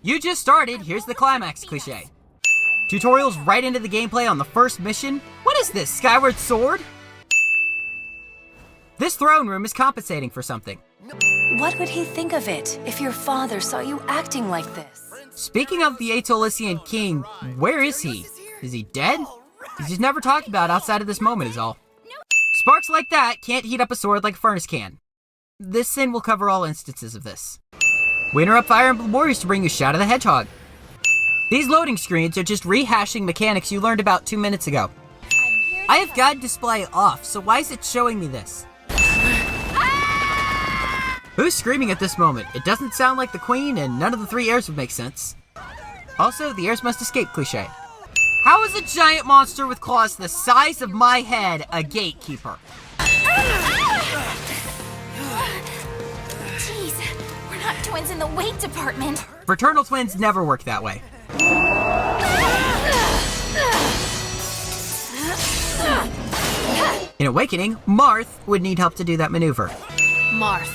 You just started, here's the climax cliche. Tutorials right into the gameplay on the first mission? What is this, Skyward Sword? This throne room is compensating for something. What would he think of it if your father saw you acting like this? Speaking of the Aetolician King, where is he? Is he dead? He's just never talked about outside of this moment is all. Sparks like that can't heat up a sword like a furnace can. This sin will cover all instances of this. We interrupt Fire Emblem Warriors to bring you Shadow the Hedgehog. These loading screens are just rehashing mechanics you learned about 2 minutes ago. I have guide display off, so why is it showing me this? Who's screaming at this moment? It doesn't sound like the Queen, and none of the three heirs would make sense. Also, the heirs must escape cliche. How is a giant monster with claws the size of my head a gatekeeper? Jeez, we're not twins in the weight department. Fraternal twins never work that way. In Awakening, Marth would need help to do that maneuver. Marth.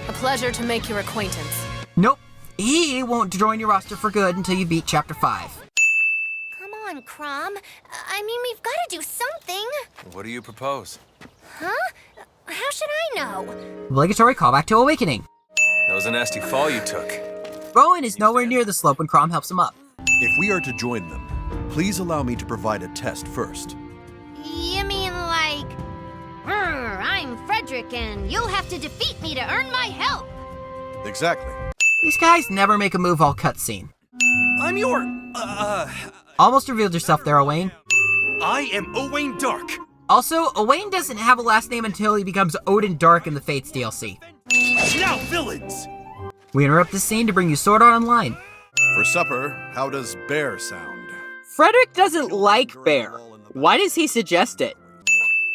A pleasure to make your acquaintance. Nope, he won't join your roster for good until you beat Chapter 5. Come on, Crom. I mean, we've got to do something. What do you propose? Huh? How should I know? Obligatory callback to Awakening. That was a nasty fall you took. Rowan is nowhere near the slope when Crom helps him up. If we are to join them, please allow me to provide a test first. You mean like... I'm Frederick, and you'll have to defeat me to earn my help. Exactly. These guys never make a move all cutscene. I'm your... Almost revealed yourself there, Owain. I am Owain Dark. Also, Owain doesn't have a last name until he becomes Odin Dark in the Fates DLC. Now, villains! We interrupt this scene to bring you Sword Art Online. For supper, how does bear sound? Frederick doesn't like bear. Why does he suggest it?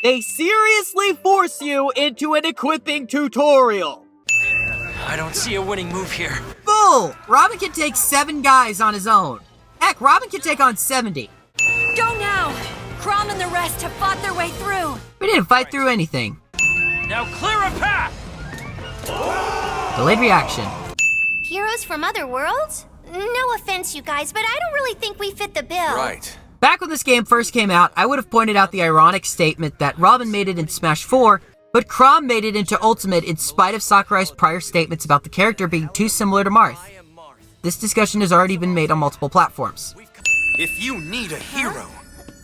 They seriously force you into an equipping tutorial. I don't see a winning move here. Bull! Robin can take 7 guys on his own. Heck, Robin can take on 70. Go now! Crom and the rest have fought their way through. We didn't fight through anything. Now clear a path! Delayed reaction. Heroes from other worlds? No offense, you guys, but I don't really think we fit the bill. Right. Back when this game first came out, I would have pointed out the ironic statement that Robin made it in Smash 4, but Crom made it into Ultimate in spite of Sakurai's prior statements about the character being too similar to Marth. This discussion has already been made on multiple platforms. If you need a hero,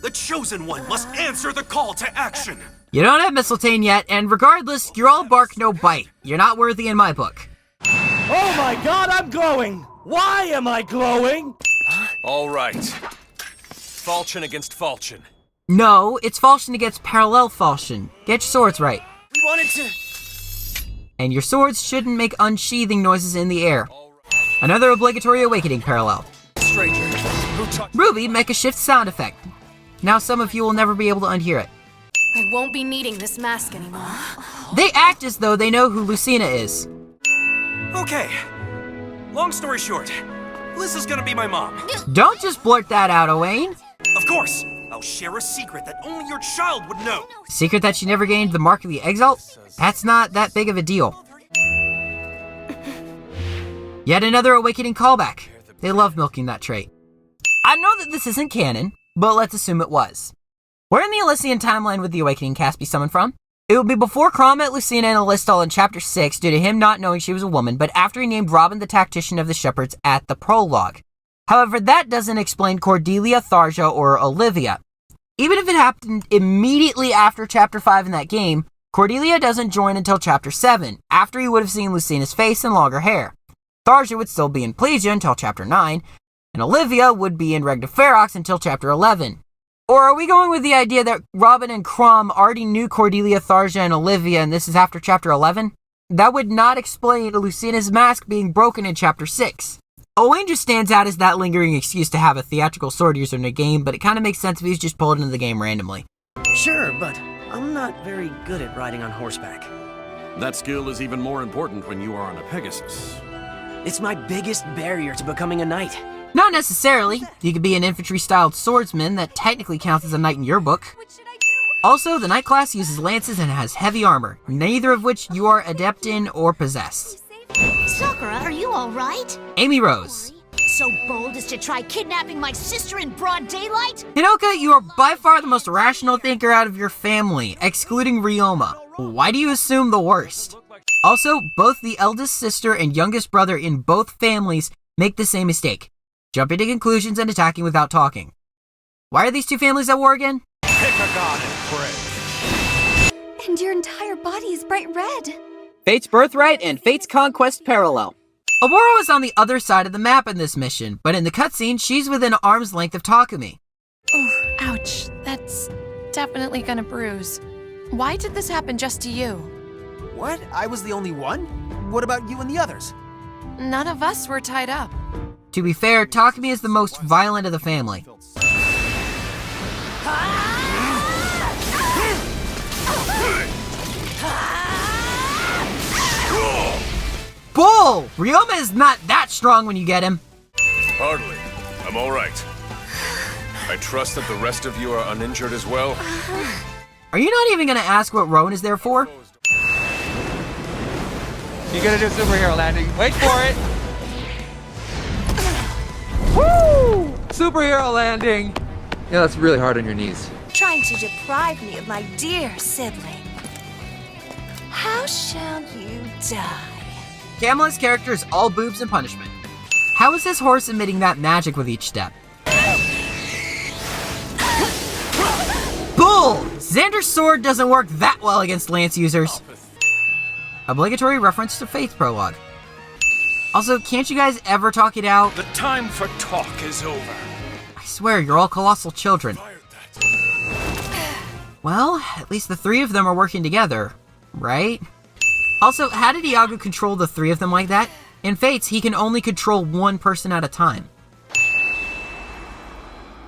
the Chosen One must answer the call to action. You don't have Mistletoe yet, and regardless, you're all bark, no bite. You're not worthy in my book. Oh my god, I'm glowing! Why am I glowing? All right. Falchion against Falchion. No, it's Falchion against Parallel Falchion. Get your swords right. We wanted to... And your swords shouldn't make unsheathing noises in the air. Another obligatory Awakening parallel. Stranger, who touched... Ruby, make a shift sound effect. Now some of you will never be able to unhear it. I won't be needing this mask anymore. They act as though they know who Lucina is. Okay. Long story short, Lissa's gonna be my mom. Don't just blurt that out, Owain. Of course, I'll share a secret that only your child would know. Secret that she never gained the Mark of the Exalt? That's not that big of a deal. Yet another Awakening callback. They love milking that trait. I know that this isn't canon, but let's assume it was. Where in the Elysian timeline would the Awakening cast be summoned from? It would be before Crom met Lucina and Alistal in Chapter 6 due to him not knowing she was a woman, but after he named Robin the Tactician of the Shepherds at the prologue. However, that doesn't explain Cordelia, Tharja, or Olivia. Even if it happened immediately after Chapter 5 in that game, Cordelia doesn't join until Chapter 7, after he would have seen Lucina's face and longer hair. Tharja would still be in Plesia until Chapter 9, and Olivia would be in Regna Ferox until Chapter 11. Or are we going with the idea that Robin and Crom already knew Cordelia, Tharja, and Olivia, and this is after Chapter 11? That would not explain Lucina's mask being broken in Chapter 6. Owain just stands out as that lingering excuse to have a theatrical sword user in a game, but it kind of makes sense if he's just pulled into the game randomly. Sure, but I'm not very good at riding on horseback. That skill is even more important when you are on a Pegasus. It's my biggest barrier to becoming a knight. Not necessarily. You could be an infantry-styled swordsman that technically counts as a knight in your book. Also, the knight class uses lances and has heavy armor, neither of which you are adept in or possess. Sakura, are you all right? Amy Rose. So bold as to try kidnapping my sister in broad daylight? Hinoka, you are by far the most rational thinker out of your family, excluding Ryoma. Why do you assume the worst? Also, both the eldest sister and youngest brother in both families make the same mistake, jumping to conclusions and attacking without talking. Why are these two families at war again? Pick a god and pray. And your entire body is bright red. Fate's Birthright and Fate's Conquest parallel. Oboro is on the other side of the map in this mission, but in the cutscene, she's within arm's length of Takumi. Oh, ouch. That's definitely gonna bruise. Why did this happen just to you? What? I was the only one? What about you and the others? None of us were tied up. To be fair, Takumi is the most violent of the family. Bull! Ryoma is not that strong when you get him. Hardly. I'm all right. I trust that the rest of you are uninjured as well. Are you not even gonna ask what Rowan is there for? You gotta do a superhero landing. Wait for it. Woo! Superhero landing. Yeah, that's really hard on your knees. Trying to deprive me of my dear sibling. How shall you die? Kamala's character is all boobs and punishment. How is his horse emitting that magic with each step? Bull! Xander's sword doesn't work that well against lance users. Obligatory reference to Faith prologue. Also, can't you guys ever talk it out? The time for talk is over. I swear, you're all colossal children. Well, at least the three of them are working together, right? Also, how did Iago control the three of them like that? In Fates, he can only control one person at a time.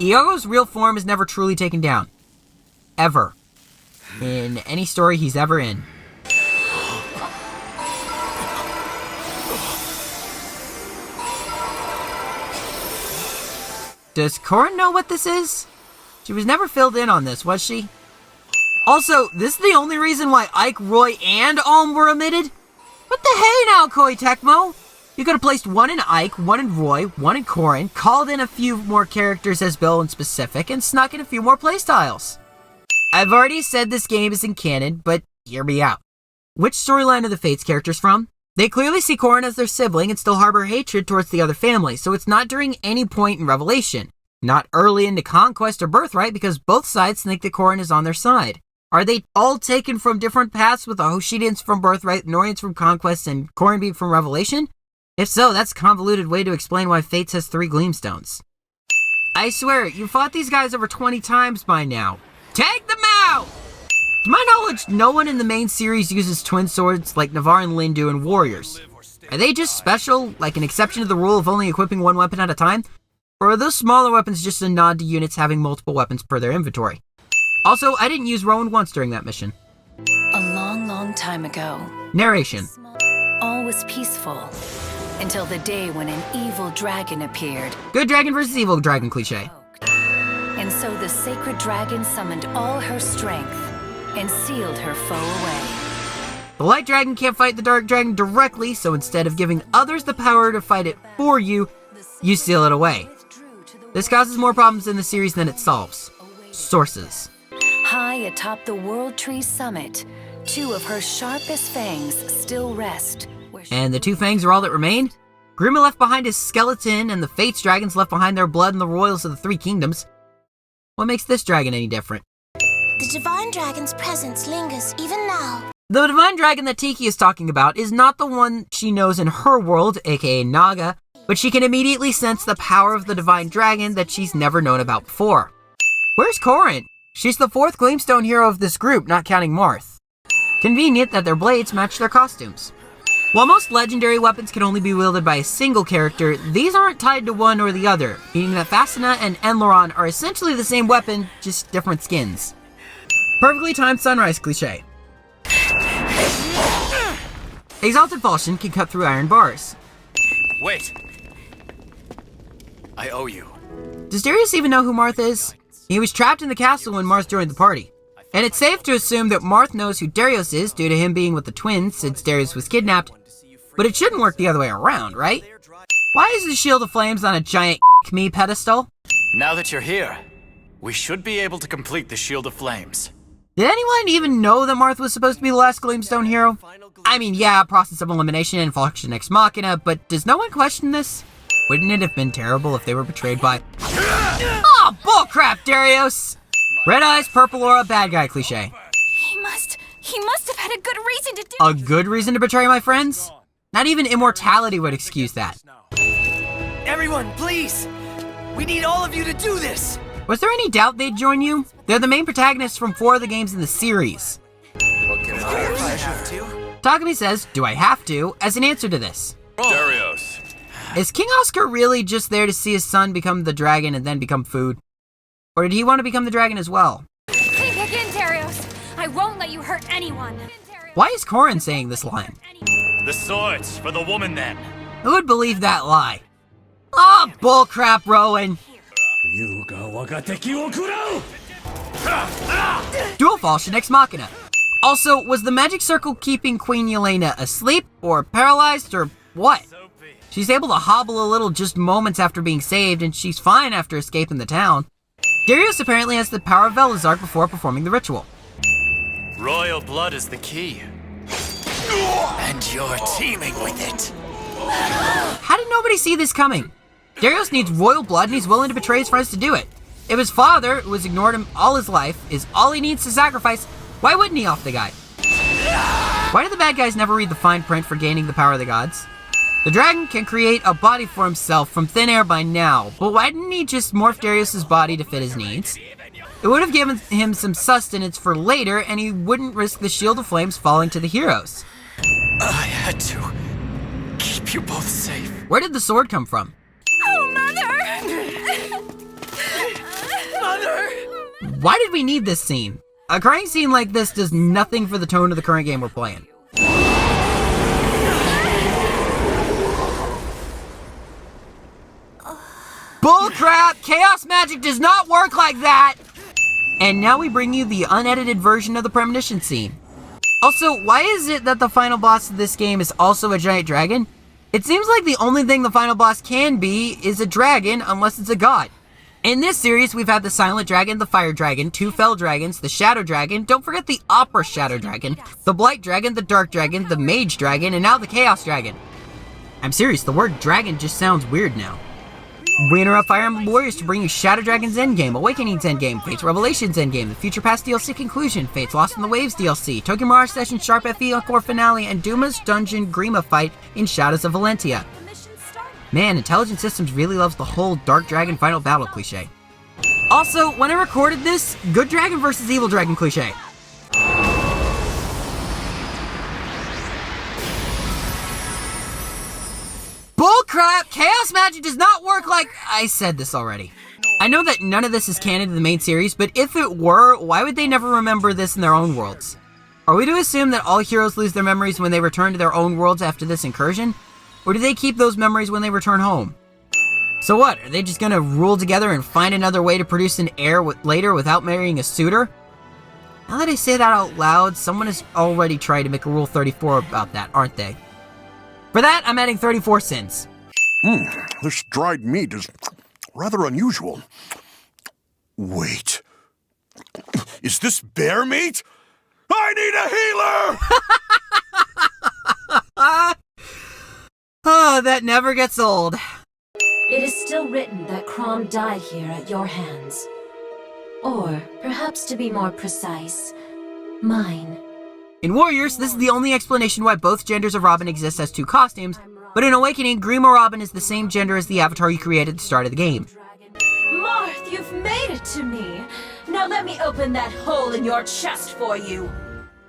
Iago's real form is never truly taken down. Ever. In any story he's ever in. Does Corin know what this is? She was never filled in on this, was she? Also, this is the only reason why Ike, Roy, and Alm were omitted? What the hey now, Koei Tecmo? You could have placed one in Ike, one in Roy, one in Corin, called in a few more characters as Bill and specific, and snuck in a few more playstyles. I've already said this game isn't canon, but hear me out. Which storyline are the Fates characters from? They clearly see Corin as their sibling and still harbor hatred towards the other family, so it's not during any point in Revelation. Not early into Conquest or Birthright, because both sides think that Corin is on their side. Are they all taken from different paths with the Hoshidians from Birthright, Norians from Conquest, and Corin being from Revelation? If so, that's a convoluted way to explain why Fates has 3 Gleamstones. I swear, you fought these guys over 20 times by now. Take them out! To my knowledge, no one in the main series uses twin swords like Navarre and Lindu in Warriors. Are they just special, like an exception to the rule of only equipping one weapon at a time? Or are those smaller weapons just a nod to units having multiple weapons per their inventory? Also, I didn't use Rowan once during that mission. A long, long time ago. Narration. All was peaceful until the day when an evil dragon appeared. Good dragon versus evil dragon cliche. And so the sacred dragon summoned all her strength and sealed her foe away. The light dragon can't fight the dark dragon directly, so instead of giving others the power to fight it for you, you seal it away. This causes more problems in the series than it solves. Sources. High atop the World Tree summit, 2 of her sharpest fangs still rest. And the 2 fangs are all that remain? Grima left behind his skeleton, and the Fates dragons left behind their blood and the royals of the 3 kingdoms. What makes this dragon any different? The divine dragon's presence lingers even now. The divine dragon that Tiki is talking about is not the one she knows in her world, aka Naga, but she can immediately sense the power of the divine dragon that she's never known about before. Where's Corin? She's the 4th Gleamstone hero of this group, not counting Marth. Convenient that their blades match their costumes. While most legendary weapons can only be wielded by a single character, these aren't tied to one or the other, meaning that Fascina and Enloron are essentially the same weapon, just different skins. Perfectly timed sunrise cliche. Exalted Falchion can cut through iron bars. Wait. I owe you. Does Darius even know who Marth is? He was trapped in the castle when Marth joined the party. And it's safe to assume that Marth knows who Darius is due to him being with the twins since Darius was kidnapped. But it shouldn't work the other way around, right? Why is the Shield of Flames on a giant me pedestal? Now that you're here, we should be able to complete the Shield of Flames. Did anyone even know that Marth was supposed to be the last Gleamstone hero? I mean, yeah, process of elimination and function ex machina, but does no one question this? Wouldn't it have been terrible if they were betrayed by... Oh, bullcrap, Darius! Red eyes, purple aura, bad guy cliche. He must have had a good reason to do A good reason to betray my friends? Not even immortality would excuse that. Everyone, please! We need all of you to do this! Was there any doubt they'd join you? They're the main protagonists from 4 of the games in the series. Takumi says, do I have to, as an answer to this. Darius. Is King Oscar really just there to see his son become the dragon and then become food? Or did he want to become the dragon as well? Think again, Darius. I won't let you hurt anyone. Why is Korin saying this line? The swords for the woman, then. Who would believe that lie? Ah, bullcrap, Rowan. Dual falchion ex machina. Also, was the magic circle keeping Queen Yelena asleep, or paralyzed, or what? She's able to hobble a little just moments after being saved, and she's fine after escaping the town. Darius apparently has the power of Velazark before performing the ritual. Royal blood is the key. And you're teeming with it. How did nobody see this coming? Darius needs royal blood and he's willing to betray his friends to do it. If his father, who has ignored him all his life, is all he needs to sacrifice, why wouldn't he off the guy? Why do the bad guys never read the fine print for gaining the power of the gods? The dragon can create a body for himself from thin air by now, but why didn't he just morph Darius's body to fit his needs? It would have given him some sustenance for later, and he wouldn't risk the Shield of Flames falling to the heroes. I had to keep you both safe. Where did the sword come from? Oh, Mother! Mother! Why did we need this scene? A crying scene like this does nothing for the tone of the current game we're playing. Bullcrap! Chaos magic does not work like that! And now we bring you the unedited version of the premonition scene. Also, why is it that the final boss of this game is also a giant dragon? It seems like the only thing the final boss can be is a dragon, unless it's a god. In this series, we've had the Silent Dragon, the Fire Dragon, 2 Fell Dragons, the Shadow Dragon, don't forget the Opera Shadow Dragon, the Blight Dragon, the Dark Dragon, the Mage Dragon, and now the Chaos Dragon. I'm serious, the word dragon just sounds weird now. We interrupt Fire Emblem Warriors to bring you Shadow Dragon's Endgame, Awakening's Endgame, Fate's Revelations Endgame, the Future Past DLC Conclusion, Fate's Lost in the Waves DLC, Tokyo Mirage Session Sharp FE Encore Finale, and Duma's Dungeon Grima fight in Shadows of Valentia. Man, Intelligent Systems really loves the whole Dark Dragon final battle cliche. Also, when I recorded this, good dragon versus evil dragon cliche. Bullcrap! Chaos magic does not work like... I said this already. I know that none of this is canon to the main series, but if it were, why would they never remember this in their own worlds? Are we to assume that all heroes lose their memories when they return to their own worlds after this incursion? Or do they keep those memories when they return home? So what, are they just gonna rule together and find another way to produce an heir later without marrying a suitor? Now that I say that out loud, someone has already tried to make a Rule 34 about that, aren't they? For that, I'm adding 34 sins. This dried meat is rather unusual. Wait. Is this bear meat? I need a healer! Oh, that never gets old. It is still written that Crom died here at your hands. Or, perhaps to be more precise, mine. In Warriors, this is the only explanation why both genders of Robin exist as 2 costumes, but in Awakening, Grima Robin is the same gender as the avatar you created at the start of the game. Marth, you've made it to me! Now let me open that hole in your chest for you!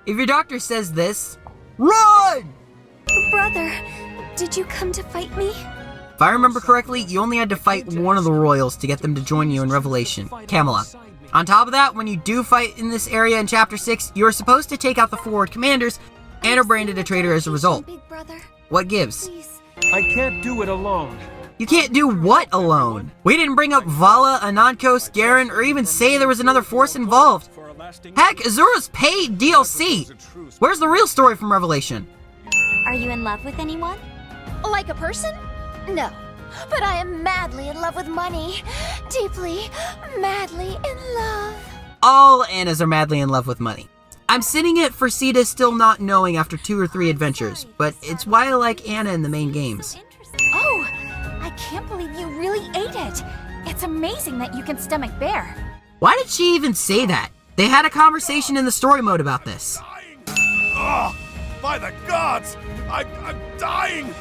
If your doctor says this, run! Brother, did you come to fight me? If I remember correctly, you only had to fight one of the royals to get them to join you in Revelation, Camelot. On top of that, when you do fight in this area in Chapter 6, you are supposed to take out the forward commanders and are branded a traitor as a result. What gives? I can't do it alone. You can't do what alone? We didn't bring up Vala, Anankos, Garen, or even say there was another force involved. Heck, Azura's paid DLC. Where's the real story from Revelation? Are you in love with anyone? Like a person? No. But I am madly in love with money. Deeply, madly in love. All Annas are madly in love with money. I'm sitting at Forsita still not knowing after 2 or 3 adventures, but it's why I like Anna in the main games. Oh, I can't believe you really ate it. It's amazing that you can stomach bear. Why did she even say that? They had a conversation in the story mode about this. Oh, by the gods! I'm dying!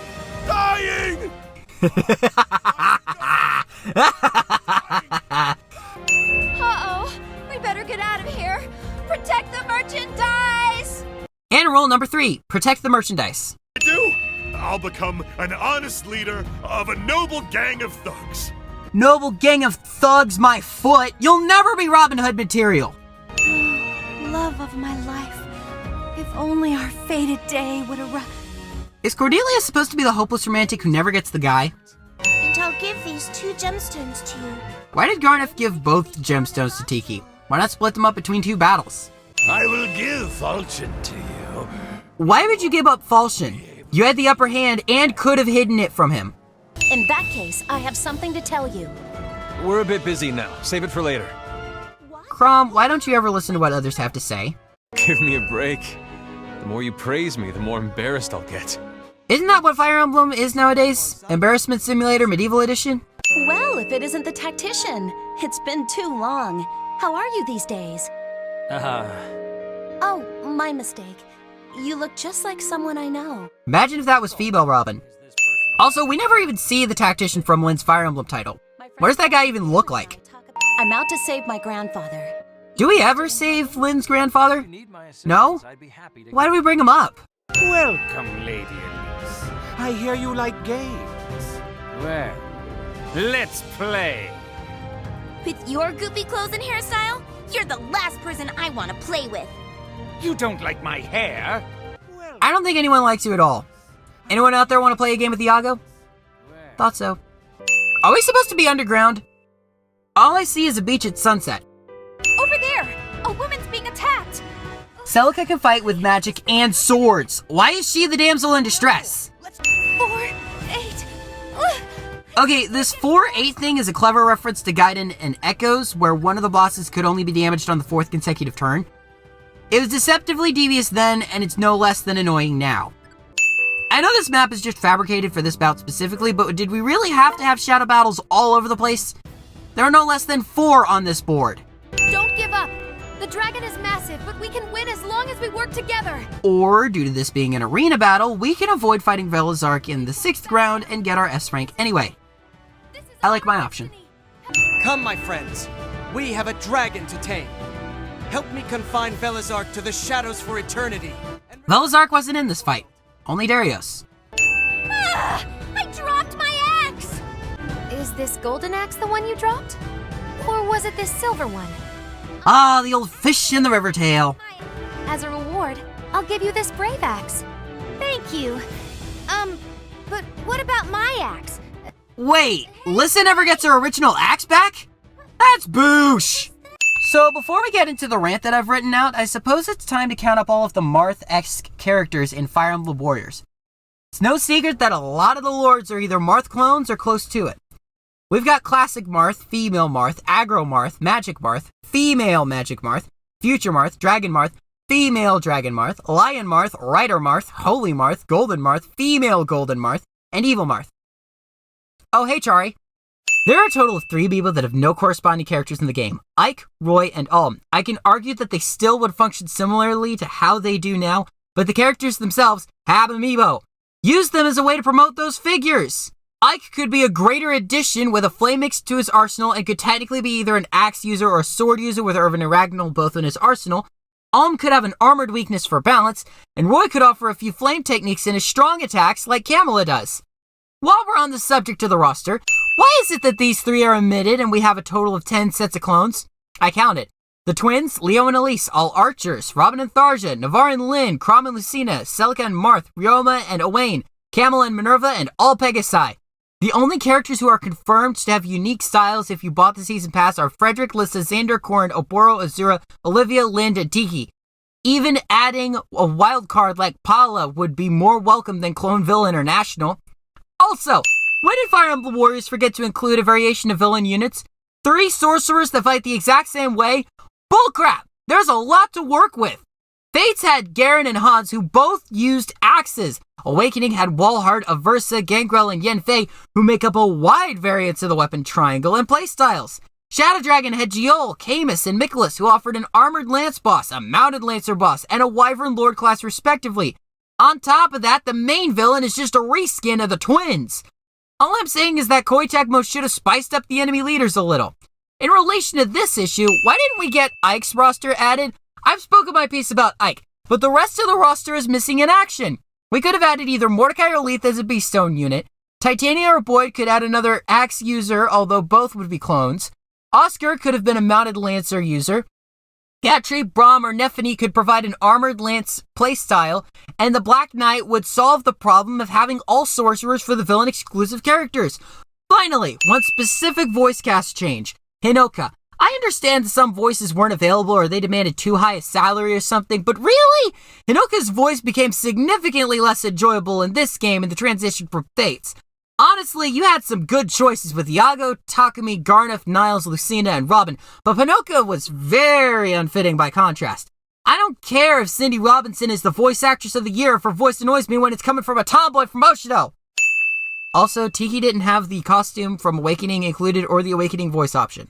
Dying! Uh-oh, we better get out of here. Protect the merchandise! And rule number 3, protect the merchandise. I'll become an honest leader of a noble gang of thugs. Noble gang of thugs, my foot. You'll never be Robin Hood material. Love of my life. If only our fated day would arrive. Is Cordelia supposed to be the hopeless romantic who never gets the guy? And I'll give these 2 gemstones to you. Why did Garneth give both gemstones to Tiki? Why not split them up between 2 battles? I will give Falchion to you. Why would you give up Falchion? You had the upper hand and could have hidden it from him. In that case, I have something to tell you. We're a bit busy now. Save it for later. Crom, why don't you ever listen to what others have to say? Give me a break. The more you praise me, the more embarrassed I'll get. Isn't that what Fire Emblem is nowadays? Embarrassment Simulator Medieval Edition? Well, if it isn't the tactician. It's been too long. How are you these days? Oh, my mistake. You look just like someone I know. Imagine if that was Female Robin. Also, we never even see the tactician from Lynn's Fire Emblem title. What does that guy even look like? I'm out to save my grandfather. Do we ever save Lynn's grandfather? No? Why do we bring him up? Welcome, Lady Elise. I hear you like games. Well, let's play. With your goopy clothes and hairstyle, you're the last person I want to play with. You don't like my hair? I don't think anyone likes you at all. Anyone out there want to play a game with Iago? Thought so. Are we supposed to be underground? All I see is a beach at sunset. Over there! A woman's being attacked! Celica can fight with magic and swords. Why is she the damsel in distress? 4, 8... Okay, this 4-8 thing is a clever reference to Gaiden and Echoes, where one of the bosses could only be damaged on the 4th consecutive turn. It was deceptively devious then, and it's no less than annoying now. I know this map is just fabricated for this bout specifically, but did we really have to have shadow battles all over the place? There are no less than 4 on this board. Don't give up! The dragon is massive, but we can win as long as we work together! Or, due to this being an arena battle, we can avoid fighting Velazark in the 6th round and get our S rank anyway. I like my option. Come, my friends. We have a dragon to tame. Help me confine Velazark to the shadows for eternity. Velazark wasn't in this fight. Only Darius. I dropped my axe! Is this golden axe the one you dropped? Or was it this silver one? Ah, the old fish in the river tail. As a reward, I'll give you this brave axe. Thank you. But what about my axe? Wait, Lissa never gets her original axe back? That's boosh! So before we get into the rant that I've written out, I suppose it's time to count up all of the Marth-esque characters in Fire Emblem Warriors. It's no secret that a lot of the lords are either Marth clones or close to it. We've got Classic Marth, Female Marth, Aggro Marth, Magic Marth, Female Magic Marth, Future Marth, Dragon Marth, Female Dragon Marth, Lion Marth, Rider Marth, Holy Marth, Golden Marth, Female Golden Marth, and Evil Marth. Oh, hey Chari. There are a total of 3 people that have no corresponding characters in the game. Ike, Roy, and Ulm. I can argue that they still would function similarly to how they do now, but the characters themselves have amiibo. Use them as a way to promote those figures. Ike could be a greater addition with a flame mix to his arsenal and could technically be either an axe user or a sword user with Irvin and Ragnall both in his arsenal. Ulm could have an armored weakness for balance, and Roy could offer a few flame techniques in his strong attacks like Camilla does. While we're on the subject of the roster, why is it that these 3 are omitted and we have a total of 10 sets of clones? I counted. The twins, Leo and Elise, all archers, Robin and Tharja, Navarre and Lynn, Crom and Lucina, Celica and Marth, Ryoma and Owain, Camel and Minerva, and all Pegasi. The only characters who are confirmed to have unique styles if you bought the season pass are Frederick, Lissa, Xander, Corrin, Oboro, Azura, Olivia, Lind, and Tiki. even adding a wild card like Pala would be more welcome than Cloneville International. Also, when did Fire Emblem Warriors forget to include a variation of villain units? 3 sorcerers that fight the exact same way? Bullcrap! There's a lot to work with. Fates had Garen and Hans, who both used axes. Awakening had Walhart, Aversa, Gangrel, and Yenfei, who make up a wide variance of the weapon triangle and playstyles. Shadow Dragon had Giol, Camus, and Miklas, who offered an armored lance boss, a mounted lancer boss, and a wyvern lord class respectively. On top of that, the main villain is just a reskin of the twins. All I'm saying is that Koei Tecmo should have spiced up the enemy leaders a little. In relation to this issue, why didn't we get Ike's roster added? I've spoken my piece about Ike, but the rest of the roster is missing in action. We could have added either Mordecai or Leith as a Beastone unit. Titania or Boyd could add another axe user, although both would be clones. Oscar could have been a mounted lancer user. Gatry, Braum, or Nephany could provide an armored lance playstyle, and the Black Knight would solve the problem of having all sorcerers for the villain-exclusive characters. Finally, one specific voice cast change. Hinoka. I understand that some voices weren't available or they demanded too high a salary or something, but really? Hinoka's voice became significantly less enjoyable in this game in the transition from Fates. Honestly, you had some good choices with Yago, Takumi, Garneth, Niles, Lucina, and Robin, but Hinoka was very unfitting by contrast. I don't care if Cindy Robinson is the voice actress of the year if her voice annoys me when it's coming from a tomboy from Oshido. Also, Tiki didn't have the costume from Awakening included or the Awakening voice option.